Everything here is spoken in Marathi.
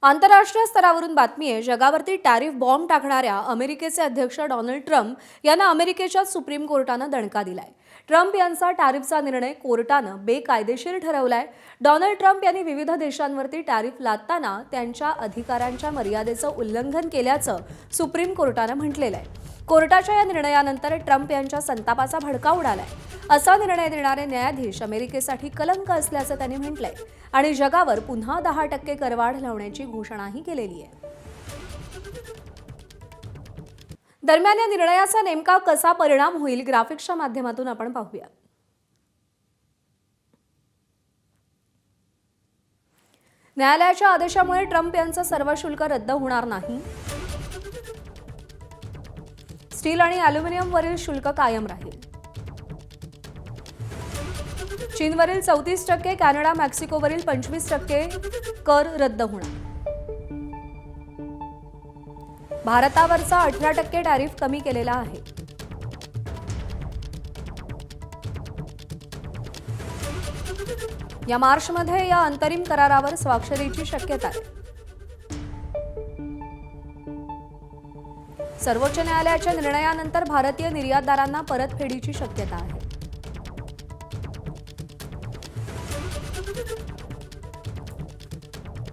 आंतरराष्ट्रीय स्तरावरून बातमी आहे। जगावरती टॅरिफ बॉम्ब टाकणाऱ्या अमेरिकेचे अध्यक्ष डोनाल्ड ट्रम्प यांना अमेरिकेच्या सुप्रीम कोर्टानं दणका दिलाय। ट्रम्प यांचा टॅरिफचा निर्णय कोर्टानं बेकायदेशीर ठरवलाय। डोनाल्ड ट्रम्प यांनी विविध देशांवरती टॅरिफ लादताना त्यांच्या अधिकारांच्या मर्यादेचं उल्लंघन केल्याचं सुप्रीम कोर्टानं म्हटलेलं आहे। कोर्टाच्या या निर्णयानंतर ट्रम्प यांच्या संतापाचा भडका उडालाय। असा निर्णय देणारे न्यायाधीश अमेरिकेसाठी कलंक असल्याचं त्यांनी म्हटलंय आणि जगावर पुन्हा 10% करवाढ लावण्याची घोषणाही केलेली आहे। दरम्यान या निर्णयाचा नेमका कसा परिणाम होईल ग्राफिक्सच्या माध्यमातून आपण पाहूया। न्यायालयाच्या आदेशामुळे ट्रम्प यांचं सर्व शुल्क रद्द होणार नाही। स्टील आणि ॲल्युमिनियमवरील शुल्क कायम राहील। चीनवरील 34%, कॅनडा मेक्सिकोवरील 25% कर रद्द होणार। भारतावरचा 18% टॅरिफ कमी केलेला आहे। या मार्चमध्ये या अंतरिम करारावर स्वाक्षरीची शक्यता आहे। सर्वोच्च न्यायालयाच्या निर्णयानंतर भारतीय निर्यातदारांना परतफेडीची शक्यता आहे।